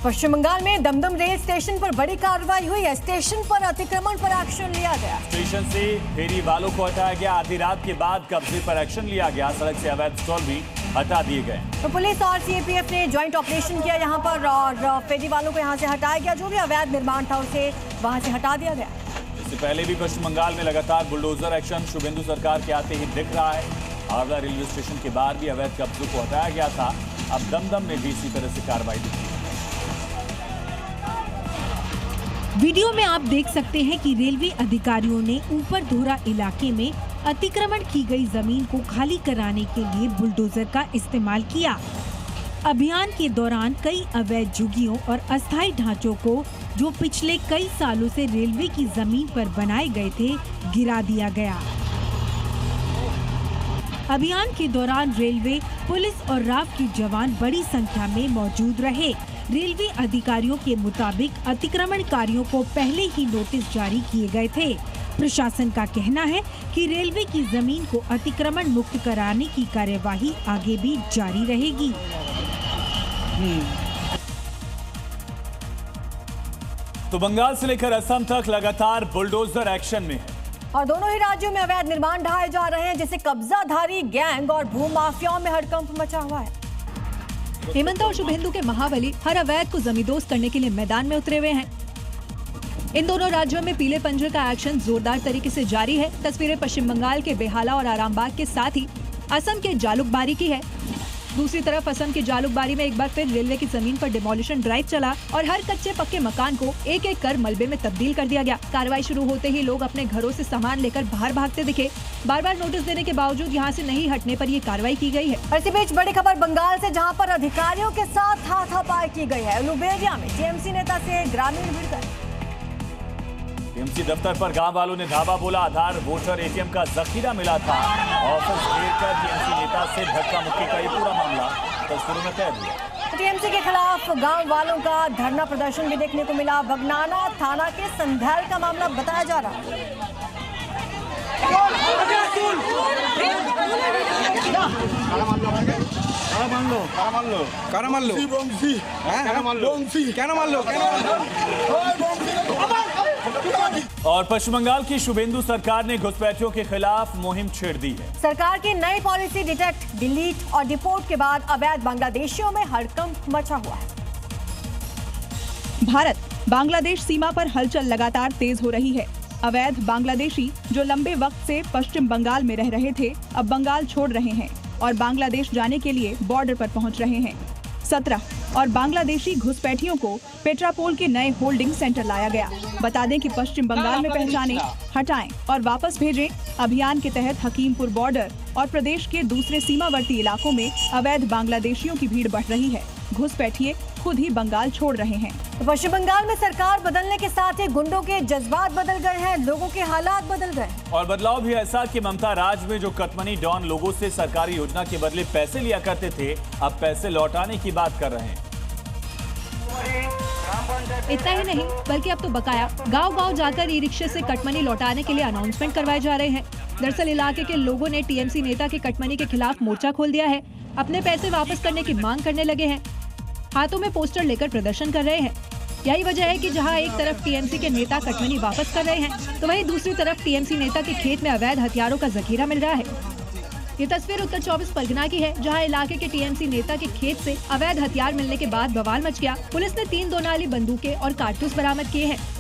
पश्चिम बंगाल में Dumdum rail station पर बड़ी कार्रवाई हुई है। स्टेशन पर अतिक्रमण पर एक्शन लिया गया। स्टेशन से फेरी वालों को हटाया गया। आधी रात के बाद कब्जे पर एक्शन लिया गया। सड़क से अवैध स्टॉल भी हटा दिए गए। तो पुलिस और सीएपीएफ ने ज्वाइंट ऑपरेशन किया यहाँ पर और फेरी वालों को यहाँ से हटाया गया। जो भी अवैध निर्माण था उसे वहाँ से हटा दिया गया। इससे पहले भी पश्चिम बंगाल में लगातार बुलडोजर एक्शन शुभेंदु सरकार के आते ही दिख रहा है। हावड़ा रेलवे स्टेशन के बाहर भी अवैध कब्जों को हटाया गया था। अब दमदम में भी इसी तरह से कार्रवाई दिखी। वीडियो में आप देख सकते हैं कि रेलवे अधिकारियों ने ऊपर धोरा इलाके में अतिक्रमण की गई जमीन को खाली कराने के लिए बुलडोजर का इस्तेमाल किया। अभियान के दौरान कई अवैध झुग्गियों और अस्थायी ढांचों को जो पिछले कई सालों से रेलवे की जमीन पर बनाए गए थे, गिरा दिया गया। अभियान के दौरान रेलवे, पुलिस और राव के जवान बड़ी संख्या में मौजूद रहे। रेलवे अधिकारियों के मुताबिक अतिक्रमणकारियों को पहले ही नोटिस जारी किए गए थे। प्रशासन का कहना है कि रेलवे की जमीन को अतिक्रमण मुक्त कराने की कार्यवाही आगे भी जारी रहेगी। तो बंगाल से लेकर असम तक लगातार बुलडोजर एक्शन में है और दोनों ही राज्यों में अवैध निर्माण ढाए जा रहे हैं, जिससे कब्जाधारी गैंग और भूमाफियाओं में हड़कंप मचा हुआ है। हेमंत और शुभेंदु के महाबली हर अवैध को जमींदोज करने के लिए मैदान में उतरे हुए हैं। इन दोनों राज्यों में पीले पंजे का एक्शन जोरदार तरीके से जारी है। तस्वीरें पश्चिम बंगाल के बेहाला और आरामबाग के साथ ही असम के जालुकबारी की है। दूसरी तरफ असम के जालुकबारी में एक बार फिर रेलवे की जमीन पर डिमोलिशन ड्राइव चला और हर कच्चे पक्के मकान को एक एक कर मलबे में तब्दील कर दिया गया। कार्रवाई शुरू होते ही लोग अपने घरों से सामान लेकर बाहर भागते दिखे। बार बार नोटिस देने के बावजूद यहां से नहीं हटने पर ये कार्रवाई की गई है। और इसी बीच बड़ी खबर बंगाल से, जहां पर अधिकारियों के साथ हाथापाई की गई है। उलुबेरिया में टीएमसी नेता से ग्रामीण भिड़ गए। टीएमसी दफ्तर पर गांव वालों ने धावा बोला। आधार वोटर एटीएम का जखीरा मिला था। ऑफिस घेरकर टीएमसी नेता से धक्का मुक्की का ये पूरा मामला तस्वीरों में कैद हुआ। टीएमसी के खिलाफ गांव वालों का धरना प्रदर्शन भी देखने को मिला। बगनाना थाना के संधैल का मामला बताया जा रहा है। और पश्चिम बंगाल की शुभेंदु सरकार ने घुसपैठियों के खिलाफ मुहिम छेड़ दी है। सरकार की नई पॉलिसी डिटेक्ट, डिलीट और डिपोर्ट के बाद अवैध बांग्लादेशियों में हड़कंप मचा हुआ है। भारत बांग्लादेश सीमा पर हलचल लगातार तेज हो रही है। अवैध बांग्लादेशी जो लंबे वक्त से पश्चिम बंगाल में रह रहे थे, अब बंगाल छोड़ रहे हैं और बांग्लादेश जाने के लिए बॉर्डर पर पहुंच रहे हैं। 17 और बांग्लादेशी घुसपैठियों को पेट्रापोल के नए होल्डिंग सेंटर लाया गया। बता दें कि पश्चिम बंगाल में पहचाने, हटाएं और वापस भेजें अभियान के तहत हकीमपुर बॉर्डर और प्रदेश के दूसरे सीमावर्ती इलाकों में अवैध बांग्लादेशियों की भीड़ बढ़ रही है। घुसपैठिए खुद ही बंगाल छोड़ रहे हैं। तो पश्चिम बंगाल में सरकार बदलने के साथ ही गुंडों के जज्बात बदल गए हैं, लोगों के हालात बदल गए। और बदलाव भी ऐसा कि ममता राज में जो कटमनी डॉन लोगों से सरकारी योजना के बदले पैसे लिया करते थे, अब पैसे लौटाने की बात कर रहे हैं। इतना ही नहीं बल्कि अब तो बकाया गांव-गांव जाकर ई रिक्शे से कटमनी लौटाने के लिए अनाउंसमेंट करवाए जा रहे हैं। दरअसल इलाके के लोगों ने टीएमसी नेता के कटमनी के खिलाफ मोर्चा खोल दिया है। अपने पैसे वापस करने की मांग करने लगे हैं। हाथों में पोस्टर लेकर प्रदर्शन कर रहे हैं। यही वजह है कि जहां एक तरफ टीएमसी के नेता कटमनी वापस कर रहे हैं, तो वहीं दूसरी तरफ टीएमसी नेता के खेत में अवैध हथियारों का जखीरा मिल रहा है। ये तस्वीर उत्तर 24 परगना की है, जहां इलाके के टीएमसी नेता के खेत से अवैध हथियार मिलने के बाद बवाल मच गया। पुलिस ने 3 दोनाली बंदूकें और कारतूस बरामद किए हैं।